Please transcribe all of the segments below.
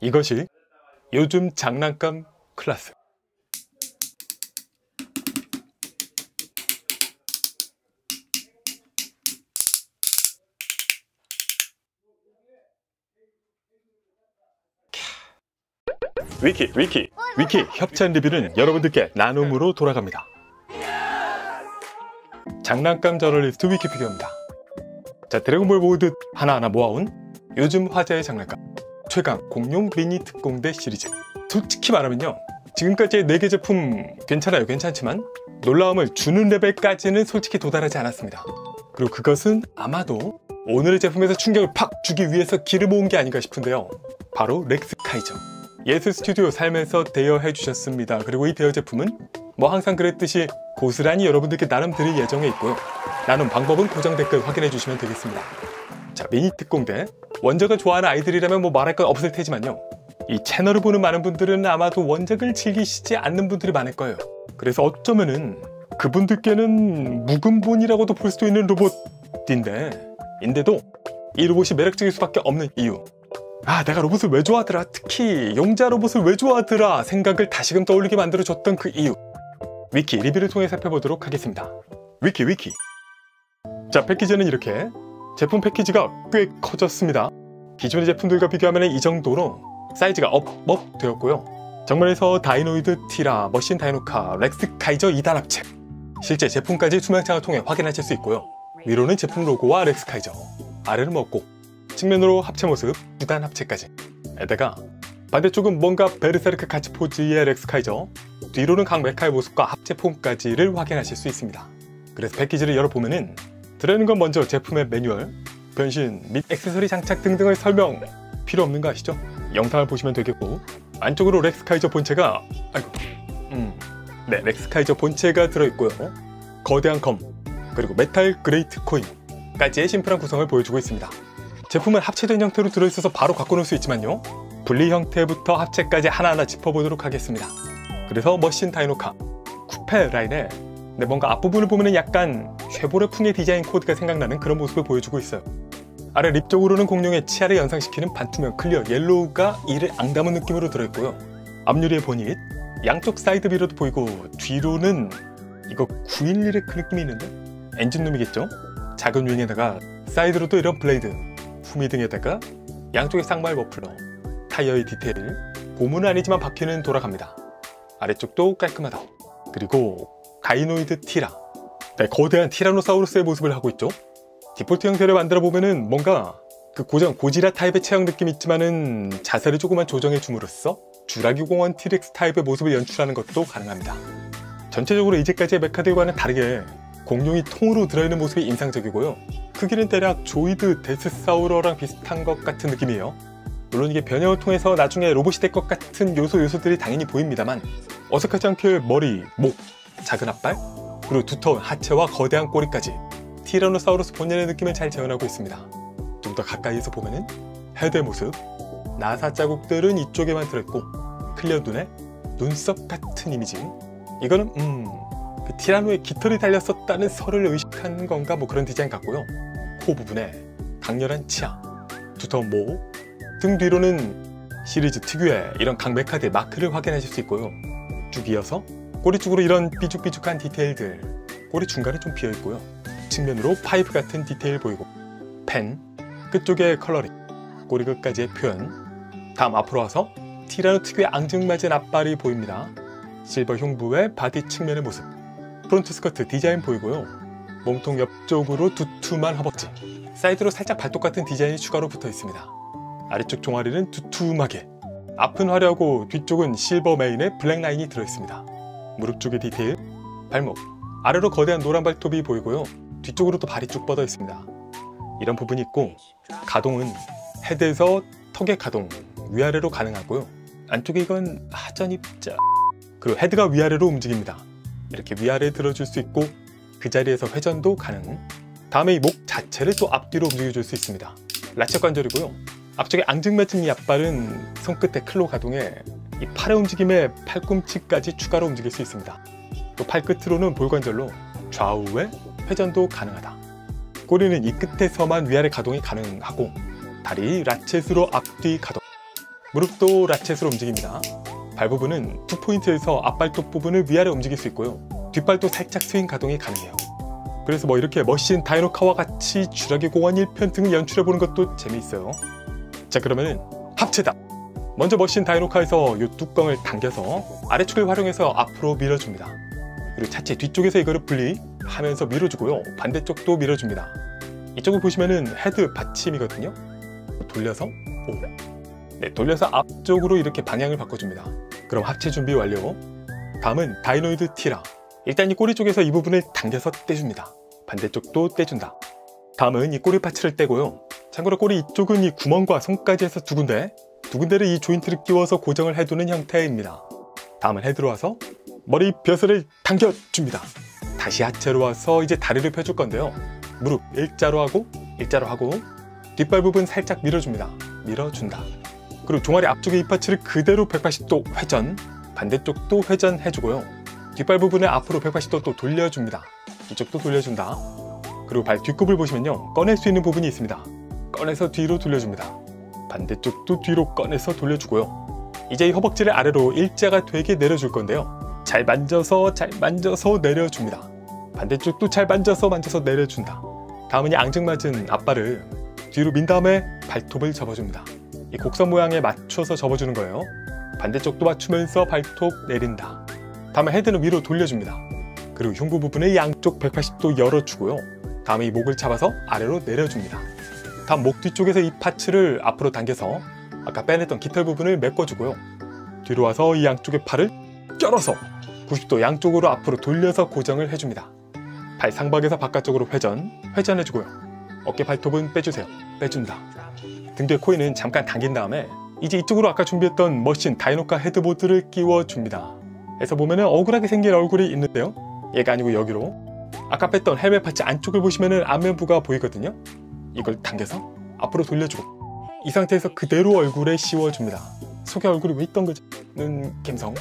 이것이 요즘 장난감 클래스. 위키 협찬 리뷰는 여러분들께 나눔으로 돌아갑니다. 장난감 저널리스트 위키피디어입니다. 자, 드래곤볼 보듯 하나하나 모아온 요즘 화제의 장난감 최강 공룡 미니 특공대 시리즈. 솔직히 말하면요, 지금까지의 4개 제품 괜찮지만 놀라움을 주는 레벨까지는 솔직히 도달하지 않았습니다. 그리고 그것은 아마도 오늘의 제품에서 충격을 팍 주기 위해서 기를 모은 게 아닌가 싶은데요, 바로 렉스카이저. 예스 스튜디오 삶에서 대여해 주셨습니다. 그리고 이 대여 제품은 뭐 항상 그랬듯이 고스란히 여러분들께 나눔 드릴 예정에 있고요, 나눔 방법은 고정 댓글 확인해 주시면 되겠습니다. 자, 미니 특공대, 원작을 좋아하는 아이들이라면 뭐 말할 건 없을 테지만요, 이 채널을 보는 많은 분들은 아마도 원작을 즐기시지 않는 분들이 많을 거예요. 그래서 어쩌면은 그분들께는 묵은본이라고도 볼 수도 있는 로봇인데도 이 로봇이 매력적일 수밖에 없는 이유, 내가 로봇을 왜 좋아하더라, 특히 용자 로봇을 왜 좋아하더라 생각을 다시금 떠올리게 만들어줬던 그 이유, 위키 리뷰를 통해 살펴보도록 하겠습니다. 위키. 자, 패키지는 이렇게 제품 패키지가 꽤 커졌습니다. 기존의 제품들과 비교하면 이 정도로 사이즈가 업 되었고요. 정면에서 다이노이드 티라, 머신 다이노카, 렉스카이저 2단 합체, 실제 제품까지 투명창을 통해 확인하실 수 있고요. 위로는 제품 로고와 렉스카이저, 아래는 먹고 측면으로 합체 모습 2단 합체까지, 에다가 반대쪽은 뭔가 베르세르크 같이 포즈의 렉스카이저, 뒤로는 각 메카의 모습과 합체 폼까지를 확인하실 수 있습니다. 그래서 패키지를 열어보면은 들어있는 건 먼저 제품의 매뉴얼, 변신 및 액세서리 장착 등등의 설명 필요 없는 거 아시죠? 영상을 보시면 되겠고, 안쪽으로 렉스카이저 본체가 렉스카이저 본체가 들어있고요, 거대한 검, 그리고 메탈 그레이트 코인까지의 심플한 구성을 보여주고 있습니다. 제품은 합체된 형태로 들어있어서 바로 갖고 놀 수 있지만요, 분리 형태부터 합체까지 하나하나 짚어보도록 하겠습니다. 그래서 머신 다이노카 쿠페 라인에 뭔가 앞부분을 보면 약간 쉐보레풍의 디자인 코드가 생각나는 그런 모습을 보여주고 있어요. 아래 립 쪽으로는 공룡의 치아를 연상시키는 반투명 클리어 옐로우가 이를 앙담은 느낌으로 들어있고요, 앞유리의 보닛, 양쪽 사이드 미러도 보이고, 뒤로는 이거 911의 그 느낌이 있는데? 엔진룸이겠죠? 작은 윙에다가 사이드로도 이런 블레이드, 후미 등에다가 양쪽에 쌍말 머플러, 타이어의 디테일, 고무는 아니지만 바퀴는 돌아갑니다. 아래쪽도 깔끔하다. 그리고 다이노이드 티라, 거대한 티라노사우루스의 모습을 하고 있죠. 디폴트 형태를 만들어 보면은 뭔가 그 고정 고지라 타입의 체형 느낌이 있지만은 자세를 조금만 조정해 줌으로써 주라기 공원 티렉스 타입의 모습을 연출하는 것도 가능합니다. 전체적으로 이제까지의 메카들과는 다르게 공룡이 통으로 들어있는 모습이 인상적이고요, 크기는 대략 조이드 데스사우러랑 비슷한 것 같은 느낌이에요. 물론 이게 변형을 통해서 나중에 로봇이 될 것 같은 요소들이 당연히 보입니다만, 어색하지 않게 머리, 목, 작은 앞발, 그리고 두터운 하체와 거대한 꼬리까지 티라노사우루스 본연의 느낌을 잘 재현하고 있습니다. 좀 더 가까이에서 보면은 헤드의 모습, 나사 자국들은 이쪽에만 들어있고, 클리어 눈에 눈썹 같은 이미지, 이거는 그 티라노의 깃털이 달렸었다는 설을 의식한 건가 뭐 그런 디자인 같고요. 코 부분에 강렬한 치아, 두터운 목, 등 뒤로는 시리즈 특유의 이런 각 메카드의 마크를 확인하실 수 있고요. 쭉 이어서 꼬리 쪽으로 이런 삐죽삐죽한 디테일들, 꼬리 중간에 좀 비어있고요, 측면으로 파이프 같은 디테일 보이고, 펜, 끝쪽에 컬러링, 꼬리 끝까지의 표현. 다음 앞으로 와서 티라노 특유의 앙증맞은 앞발이 보입니다. 실버 흉부의 바디 측면의 모습, 프론트 스커트 디자인 보이고요, 몸통 옆쪽으로 두툼한 허벅지, 사이드로 살짝 발톱 같은 디자인이 추가로 붙어 있습니다. 아래쪽 종아리는 두툼하게, 앞은 화려하고 뒤쪽은 실버 메인에 블랙 라인이 들어있습니다. 무릎 쪽의 디테일, 발목, 아래로 거대한 노란 발톱이 보이고요, 뒤쪽으로 또 발이 쭉 뻗어 있습니다. 이런 부분이 있고, 가동은 헤드에서 턱의 가동, 위아래로 가능하고요, 안쪽에 이건 하전 입자, 그리고 헤드가 위아래로 움직입니다. 이렇게 위아래 들어줄 수 있고, 그 자리에서 회전도 가능. 다음에 이 목 자체를 또 앞뒤로 움직여줄 수 있습니다. 라쳇 관절이고요, 앞쪽에 앙증맞은 이 앞발은 손끝의 클로 가동에 이 팔의 움직임에 팔꿈치까지 추가로 움직일 수 있습니다. 또 팔끝으로는 볼관절로 좌우에 회전도 가능하다. 꼬리는 이 끝에서만 위아래 가동이 가능하고, 다리 라쳇으로 앞뒤 가동, 무릎도 라쳇으로 움직입니다. 발 부분은 2포인트에서 앞발톱 부분을 위아래 움직일 수 있고요. 뒷발도 살짝 스윙 가동이 가능해요. 그래서 뭐 이렇게 머신 다이노카와 같이 주라기 공원 1편 등을 연출해보는 것도 재미있어요. 자, 그러면은 합체다! 먼저 머신 다이노카에서 이 뚜껑을 당겨서 아래축을 활용해서 앞으로 밀어줍니다. 그리고 차체 뒤쪽에서 이거를 분리하면서 밀어주고요. 반대쪽도 밀어줍니다. 이쪽을 보시면은 헤드 받침이거든요. 돌려서 네, 돌려서 앞쪽으로 이렇게 방향을 바꿔줍니다. 그럼 합체 준비 완료. 다음은 다이노이드 티라. 일단 이 꼬리 쪽에서 이 부분을 당겨서 떼줍니다. 반대쪽도 떼준다. 다음은 이 꼬리 파츠를 떼고요. 참고로 꼬리 이쪽은 이 구멍과 손까지 해서 두 군데를 이 조인트를 끼워서 고정을 해두는 형태입니다. 다음은 헤드로 와서 머리 벼슬을 당겨줍니다. 다시 하체로 와서 이제 다리를 펴줄 건데요. 무릎 일자로 하고 뒷발 부분 살짝 밀어줍니다. 밀어준다. 그리고 종아리 앞쪽의 이 파츠를 그대로 180도 회전, 반대쪽도 회전해주고요. 뒷발 부분을 앞으로 180도 또 돌려줍니다. 이쪽도 돌려준다. 그리고 발 뒷굽을 보시면요. 꺼낼 수 있는 부분이 있습니다. 꺼내서 뒤로 돌려줍니다. 반대쪽도 뒤로 꺼내서 돌려주고요. 이제 이 허벅지를 아래로 일자가 되게 내려줄 건데요. 잘 만져서 내려줍니다. 반대쪽도 잘 만져서 내려준다. 다음은 이 앙증맞은 앞발을 뒤로 민 다음에 발톱을 접어줍니다. 이 곡선 모양에 맞춰서 접어주는 거예요. 반대쪽도 맞추면서 발톱 내린다. 다음에 헤드는 위로 돌려줍니다. 그리고 흉부 부분을 양쪽 180도 열어주고요. 다음에 이 목을 잡아서 아래로 내려줍니다. 다음 목 뒤쪽에서 이 파츠를 앞으로 당겨서 아까 빼냈던 깃털 부분을 메꿔주고요. 뒤로 와서 이 양쪽의 팔을 껴러서 90도 양쪽으로 앞으로 돌려서 고정을 해줍니다. 발 상박에서 바깥쪽으로 회전해주고요. 어깨 발톱은 빼주세요. 빼준다. 등 뒤에 코인은 잠깐 당긴 다음에 이제 이쪽으로 아까 준비했던 머신 다이노카 헤드보드를 끼워줍니다. 해서 보면은 억울하게 생긴 얼굴이 있는데요. 얘가 아니고 여기로 아까 뺐던 헬멧 파츠 안쪽을 보시면은 안면부가 보이거든요. 이걸 당겨서 앞으로 돌려주고 이 상태에서 그대로 얼굴에 씌워줍니다. 속에 얼굴이 왜 있던 거지는 감성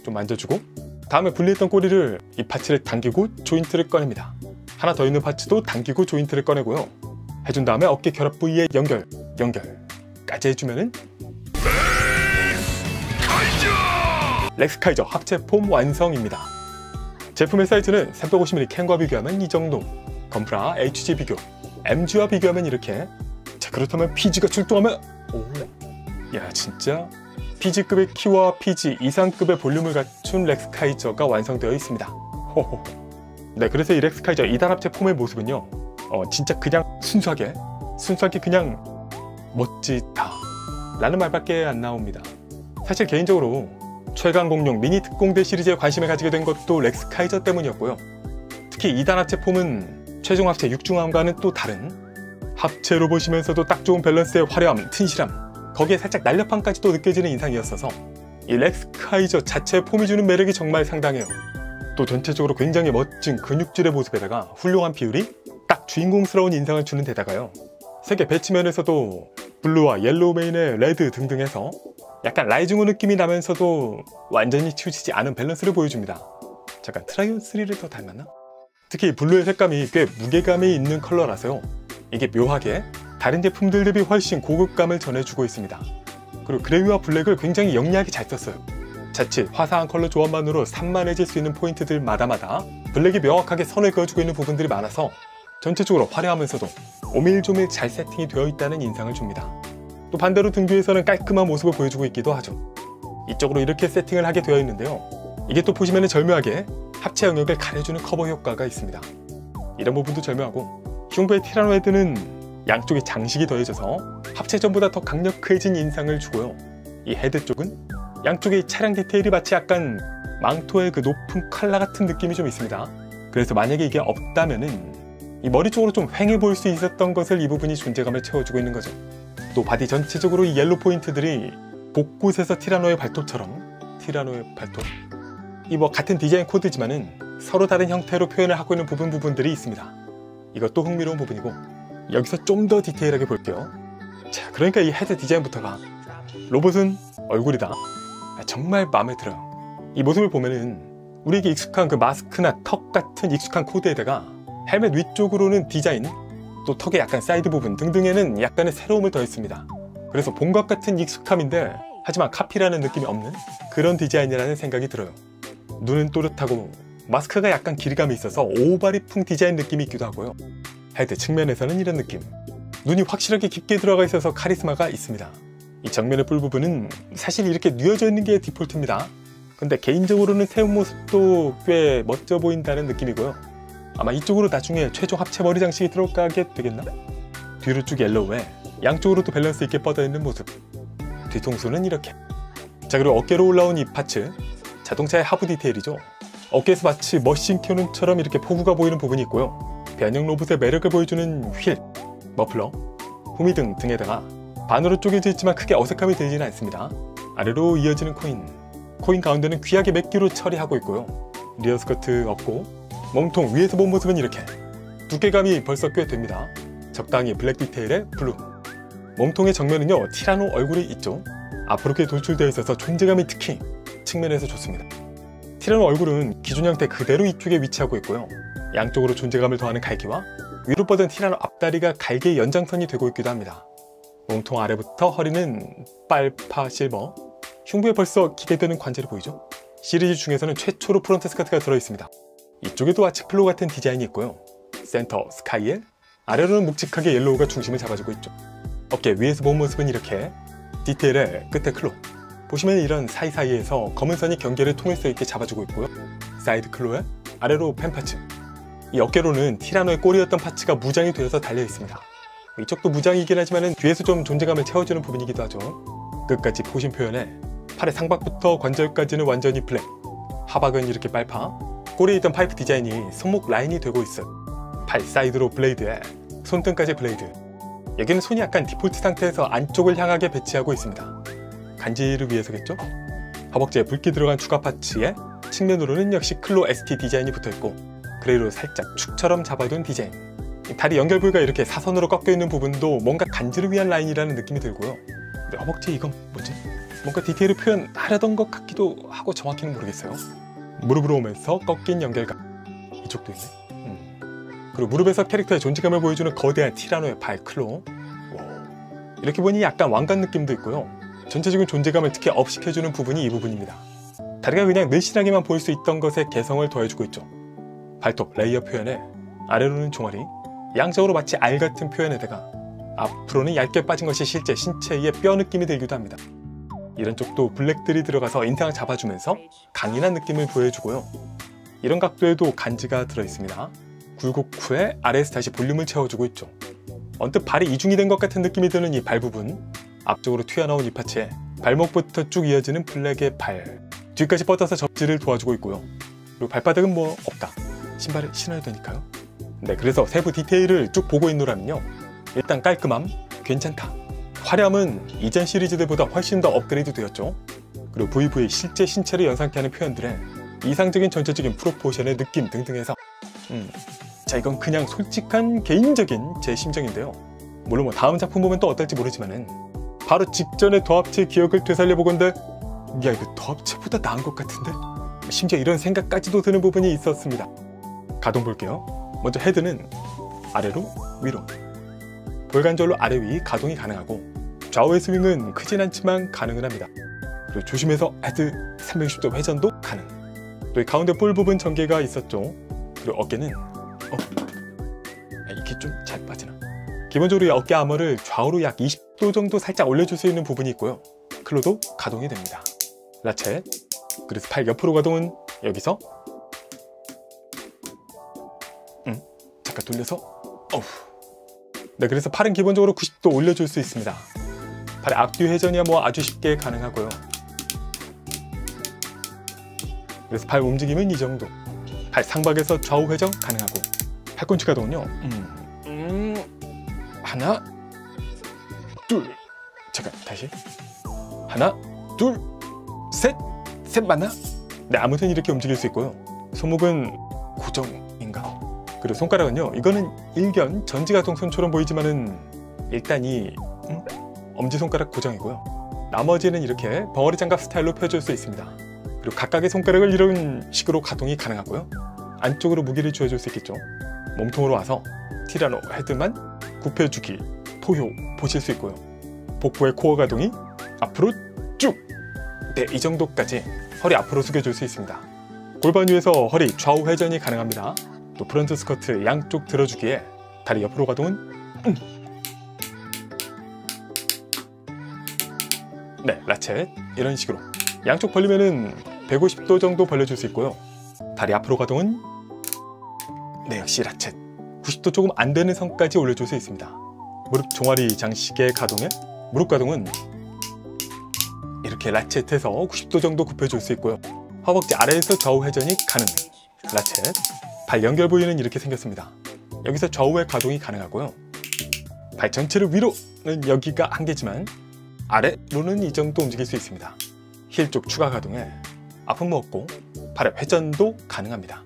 좀 만져주고 다음에 분리했던 꼬리를 이 파츠를 당기고 조인트를 꺼냅니다. 하나 더 있는 파츠도 당기고 조인트를 꺼내고요. 해준 다음에 어깨 결합 부위에 연결까지 해주면은 렉스카이저 합체 폼 완성입니다. 제품의 사이즈는 350mm 캔과 비교하면 이 정도, 건프라 HG 비교, MG와 비교하면 이렇게. 자, 그렇다면 PG가 출동하면 야, 진짜 PG급의 키와 PG 이상급의 볼륨을 갖춘 렉스카이저가 완성되어 있습니다. 호호. 네, 그래서 이 렉스카이저 2단 합체 폼의 모습은요, 진짜 그냥 순수하게 그냥 멋지다 라는 말밖에 안 나옵니다. 사실 개인적으로 최강 공룡 미니 특공대 시리즈에 관심을 가지게 된 것도 렉스카이저 때문이었고요. 특히 2단 합체 폼은 최종 합체 6중함과는 또 다른 합체로 보시면서도 딱 좋은 밸런스의 화려함, 튼실함, 거기에 살짝 날렵함까지도 느껴지는 인상이었어서 이 렉스카이저 자체의 폼이 주는 매력이 정말 상당해요. 또 전체적으로 굉장히 멋진 근육질의 모습에다가 훌륭한 비율이 딱 주인공스러운 인상을 주는 데다가요. 색의 배치면에서도 블루와 옐로우 메인의 레드 등등 해서 약간 라이징호 느낌이 나면서도 완전히 치우치지 않은 밸런스를 보여줍니다. 잠깐 트라이온 3를 더 닮았나? 특히 블루의 색감이 꽤 무게감이 있는 컬러라서요. 이게 묘하게 다른 제품들 대비 훨씬 고급감을 전해주고 있습니다. 그리고 그레이와 블랙을 굉장히 영리하게 잘 썼어요. 자칫 화사한 컬러 조합만으로 산만해질 수 있는 포인트들마다 블랙이 명확하게 선을 그어주고 있는 부분들이 많아서 전체적으로 화려하면서도 오밀조밀 잘 세팅이 되어 있다는 인상을 줍니다. 또 반대로 등 뒤에서는 깔끔한 모습을 보여주고 있기도 하죠. 이쪽으로 이렇게 세팅을 하게 되어 있는데요. 이게 또 보시면 절묘하게 합체 영역을 가려주는 커버 효과가 있습니다. 이런 부분도 절묘하고 흉부의 티라노 헤드는 양쪽에 장식이 더해져서 합체 전보다 더 강력해진 인상을 주고요. 이 헤드 쪽은 양쪽의 차량 디테일이 마치 약간 망토의 그 높은 칼라 같은 느낌이 좀 있습니다. 그래서 만약에 이게 없다면은 이 머리 쪽으로 좀 휑해 보일 수 있었던 것을 이 부분이 존재감을 채워주고 있는 거죠. 또 바디 전체적으로 이 옐로 포인트들이 곳곳에서 티라노의 발톱처럼 이 뭐 같은 디자인 코드지만은 서로 다른 형태로 표현을 하고 있는 부분들이 있습니다. 이것도 흥미로운 부분이고 여기서 좀 더 디테일하게 볼게요. 자, 그러니까 이 헤드 디자인부터가 로봇은 얼굴이다. 정말 마음에 들어요. 이 모습을 보면은 우리에게 익숙한 그 마스크나 턱 같은 익숙한 코드에다가 헬멧 위쪽으로는 디자인, 또 턱의 약간 사이드 부분 등등에는 약간의 새로움을 더했습니다. 그래서 본 것 같은 익숙함인데 하지만 카피라는 느낌이 없는 그런 디자인이라는 생각이 들어요. 눈은 또렷하고 마스크가 약간 길이감이 있어서 오바리풍 디자인 느낌이 있기도 하고요. 헤드 측면에서는 이런 느낌. 눈이 확실하게 깊게 들어가 있어서 카리스마가 있습니다. 이 정면의 뿔 부분은 사실 이렇게 뉘어져 있는 게 디폴트입니다. 근데 개인적으로는 세운 모습도 꽤 멋져 보인다는 느낌이고요. 아마 이쪽으로 나중에 최종 합체 머리 장식이 들어가게 되겠나? 뒤로 쭉 옐로우에 양쪽으로도 밸런스 있게 뻗어있는 모습. 뒤통수는 이렇게. 자, 그리고 어깨로 올라온 이 파츠, 자동차의 하부 디테일이죠. 어깨에서 마치 머신 캐논처럼 이렇게 포구가 보이는 부분이 있고요. 변형 로봇의 매력을 보여주는 휠, 머플러, 후미등 등에다가 반으로 쪼개져 있지만 크게 어색함이 들지는 않습니다. 아래로 이어지는 코인 가운데는 귀하게 몇 개로 처리하고 있고요. 리어 스커트 없고 몸통 위에서 본 모습은 이렇게. 두께감이 벌써 꽤 됩니다. 적당히 블랙 디테일의 블루. 몸통의 정면은요, 티라노 얼굴이 있죠. 앞으로 도출되어 있어서 존재감이 특히 측면에서 좋습니다. 티라노 얼굴은 기존 형태 그대로 이쪽에 위치하고 있고요. 양쪽으로 존재감을 더하는 갈기와 위로 뻗은 티라노 앞다리가 갈기의 연장선이 되고 있기도 합니다. 몸통 아래부터 허리는 빨파 실버. 흉부에 벌써 기대되는 관절이 보이죠? 시리즈 중에서는 최초로 프론트 스커트가 들어있습니다. 이쪽에도 아치플로 같은 디자인이 있고요. 센터 스카이에 아래로는 묵직하게 옐로우가 중심을 잡아주고 있죠. 어깨 위에서 본 모습은 이렇게. 디테일의 끝에 클로. 보시면 이런 사이사이에서 검은 선이 경계를 통일성 있게 잡아주고 있고요. 사이드 클로에 아래로 펜 파츠. 이 어깨로는 티라노의 꼬리였던 파츠가 무장이 되어서 달려 있습니다. 이쪽도 무장이긴 하지만 뒤에서 좀 존재감을 채워주는 부분이기도 하죠. 끝까지 포신 표현에 팔의 상박부터 관절까지는 완전히 블랙. 하박은 이렇게 빨파. 꼬리에 있던 파이프 디자인이 손목 라인이 되고 있어요. 팔 사이드로 블레이드에 손등까지 블레이드. 여기는 손이 약간 디폴트 상태에서 안쪽을 향하게 배치하고 있습니다. 간지를 위해서겠죠? 허벅지에 붉게 들어간 추가 파츠에 측면으로는 역시 클로 ST 디자인이 붙어있고 그레이로 살짝 축처럼 잡아둔 디자인. 다리 연결 부위가 이렇게 사선으로 꺾여있는 부분도 뭔가 간지를 위한 라인이라는 느낌이 들고요. 근데 허벅지 이건 뭐지? 뭔가 디테일을 표현하려던 것 같기도 하고 정확히는 모르겠어요. 무릎으로 오면서 꺾인 연결감. 이쪽도 있네. 그리고 무릎에서 캐릭터의 존재감을 보여주는 거대한 티라노의 발 클로. 이렇게 보니 약간 왕관 느낌도 있고요. 전체적인 존재감을 특히 업시켜주는 부분이 이 부분입니다. 다리가 그냥 늘씬하게만 보일 수 있던 것에 개성을 더해주고 있죠. 발톱 레이어 표현에 아래로는 종아리, 양쪽으로 마치 알 같은 표현에다가 앞으로는 얇게 빠진 것이 실제 신체의 뼈 느낌이 들기도 합니다. 이런 쪽도 블랙들이 들어가서 인상을 잡아주면서 강인한 느낌을 보여주고요. 이런 각도에도 간지가 들어있습니다. 굴곡 후에 아래에서 다시 볼륨을 채워주고 있죠. 언뜻 발이 이중이 된 것 같은 느낌이 드는 이 발 부분, 앞쪽으로 튀어나온 이 파츠에 발목부터 쭉 이어지는 블랙의 발, 뒤까지 뻗어서 접지를 도와주고 있고요. 그리고 발바닥은 뭐 없다. 신발을 신어야 되니까요. 네, 그래서 세부 디테일을 쭉 보고 있노라면요, 일단 깔끔함, 괜찮다. 화려함은 이전 시리즈들보다 훨씬 더 업그레이드 되었죠. 그리고 VV의 실제 신체를 연상케 하는 표현들에 이상적인 전체적인 프로포션의 느낌 등등해서 자, 이건 그냥 솔직한 개인적인 제 심정인데요. 물론 뭐 다음 작품 보면 또 어떨지 모르지만은 바로 직전에 더합체 기억을 되살려보건대 야, 이거 더합체보다 나은 것 같은데? 심지어 이런 생각까지도 드는 부분이 있었습니다. 가동 볼게요. 먼저 헤드는 아래로 위로, 볼관절로 아래 위 가동이 가능하고 좌우의 스윙은 크진 않지만 가능은 합니다. 그리고 조심해서 헤드 360도 회전도 가능. 또 이 가운데 볼 부분 전개가 있었죠. 그리고 어깨는 이게 좀 잘 빠지나? 기본적으로 이 어깨 아머를 좌우로 약 20도 정도 살짝 올려줄 수 있는 부분이 있고요. 클로도 가동이 됩니다. 라쳇, 그래서 팔 옆으로 가동은 여기서 잠깐 돌려서 네, 그래서 팔은 기본적으로 90도 올려줄 수 있습니다. 팔의 앞뒤 회전이야 뭐 아주 쉽게 가능하고요. 그래서 팔 움직임은 이 정도. 팔 상박에서 좌우 회전 가능하고, 팔꿈치 가동은요 하나 둘, 잠깐 다시 하나 둘 셋 맞나? 네, 아무튼 이렇게 움직일 수 있고요. 손목은 고정인가? 그리고 손가락은요, 이거는 일견 전지가동 손처럼 보이지만은 일단 이 엄지손가락 고정이고요. 나머지는 이렇게 벙어리 장갑 스타일로 펴줄 수 있습니다. 그리고 각각의 손가락을 이런 식으로 가동이 가능하고요. 안쪽으로 무게를 주어줄 수 있겠죠. 몸통으로 와서 티라노 헤드만 굽혀주기, 포효 보실 수 있고요. 복부의 코어 가동이 앞으로 쭉! 네, 이 정도까지 허리 앞으로 숙여줄 수 있습니다. 골반 위에서 허리 좌우 회전이 가능합니다. 또 프런트 스쿼트 양쪽 들어주기에 다리 옆으로 가동은 네, 라쳇 이런 식으로 양쪽 벌리면은 150도 정도 벌려줄 수 있고요. 다리 앞으로 가동은 네, 역시 라쳇 90도 조금 안 되는 선까지 올려줄 수 있습니다. 무릎 종아리 장식의 가동에 무릎 가동은 이렇게 라쳇해서 90도 정도 굽혀줄 수 있고요. 허벅지 아래에서 좌우 회전이 가능. 라쳇. 발 연결 부위는 이렇게 생겼습니다. 여기서 좌우의 가동이 가능하고요. 발 전체를 위로는 여기가 한계지만 아래로는 이 정도 움직일 수 있습니다. 힐 쪽 추가 가동에 아픔 없고 발의 회전도 가능합니다.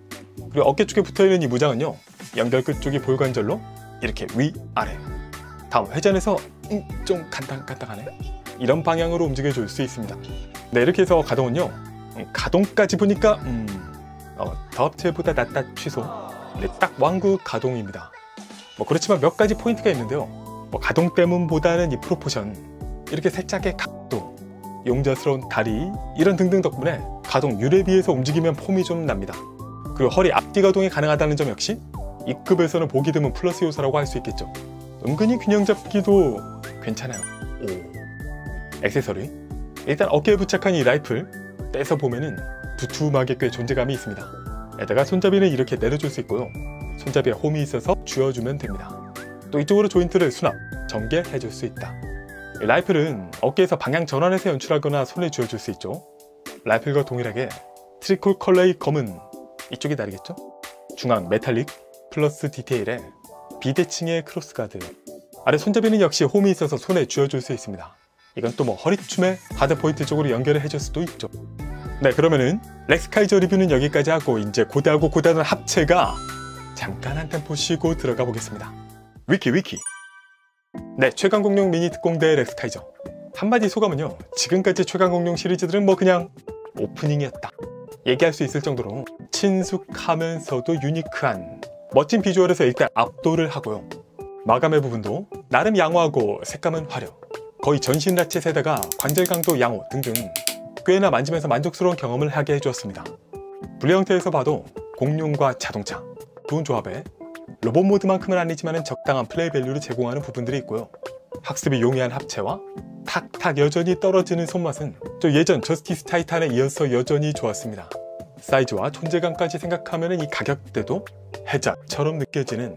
그리고 어깨 쪽에 붙어있는 이 무장은요, 연결 끝 쪽이 볼관절로 이렇게 위아래. 다음 회전해서 좀 간당간당하네. 이런 방향으로 움직여줄 수 있습니다. 네, 이렇게 해서 가동은요, 가동까지 보니까 더합체보다 낫다 취소. 네, 딱 완구 가동입니다. 그렇지만 몇 가지 포인트가 있는데요. 가동 때문보다는 이 프로포션, 이렇게 살짝의 각도, 용자스러운 다리 이런 등등 덕분에 가동 율에 비해서 움직이면 폼이 좀 납니다. 그리고 허리 앞뒤 가동이 가능하다는 점 역시 이 급에서는 보기 드문 플러스 요소라고 할 수 있겠죠. 은근히 균형 잡기도 괜찮아요. 오. 액세서리, 일단 어깨에 부착한 이 라이플 떼서 보면은 두툼하게 꽤 존재감이 있습니다. 에다가 손잡이는 이렇게 내려줄 수 있고요. 손잡이에 홈이 있어서 쥐어주면 됩니다. 또 이쪽으로 조인트를 수납, 전개해줄 수 있다. 라이플은 어깨에서 방향 전환해서 연출하거나 손에 쥐어줄 수 있죠. 라이플과 동일하게 트리콜 컬러의 검은 이쪽이 다르겠죠? 중앙 메탈릭 플러스 디테일에 비대칭의 크로스가드. 아래 손잡이는 역시 홈이 있어서 손에 쥐어줄 수 있습니다. 이건 또 허리춤의 하드 포인트 쪽으로 연결을 해줄 수도 있죠. 네, 그러면은 렉스카이저 리뷰는 여기까지 하고 이제 고대하고 고대하는 합체가 잠깐 한 템포 쉬고 들어가 보겠습니다. 위키. 네, 최강공룡 미니 특공대 렉스카이저. 한마디 소감은요, 지금까지 최강공룡 시리즈들은 그냥 오프닝이었다 얘기할 수 있을 정도로 친숙하면서도 유니크한 멋진 비주얼에서 일단 압도를 하고요. 마감의 부분도 나름 양호하고 색감은 화려, 거의 전신 라쳇에다가 관절 강도 양호 등등 꽤나 만지면서 만족스러운 경험을 하게 해주었습니다. 분리 형태에서 봐도 공룡과 자동차, 좋은 조합에 로봇 모드만큼은 아니지만 적당한 플레이 밸류를 제공하는 부분들이 있고요. 학습이 용이한 합체와 탁탁 여전히 떨어지는 손맛은 또 예전 저스티스 타이탄에 이어서 여전히 좋았습니다. 사이즈와 존재감까지 생각하면 이 가격대도 해자처럼 느껴지는,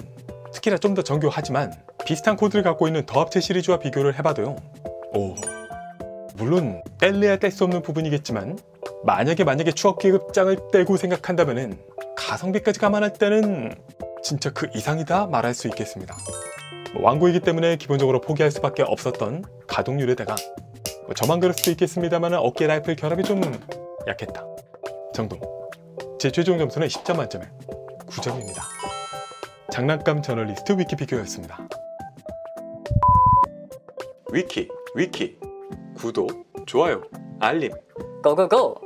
특히나 좀 더 정교하지만 비슷한 코드를 갖고 있는 더 합체 시리즈와 비교를 해봐도요, 물론 뗄래야 뗄 수 없는 부분이겠지만 만약에 추억 계급장을 떼고 생각한다면은 가성비까지 감안할 때는 진짜 그 이상이다 말할 수 있겠습니다. 완구이기 때문에 기본적으로 포기할 수밖에 없었던 가동률에다가 저만 그럴 수도 있겠습니다만 어깨 라이플 결합이 좀 약했다 정도. 제 최종 점수는 10점 만점에 9점입니다. 장난감 저널리스트 위키피규어였습니다. 위키 구독, 좋아요, 알림 고고고!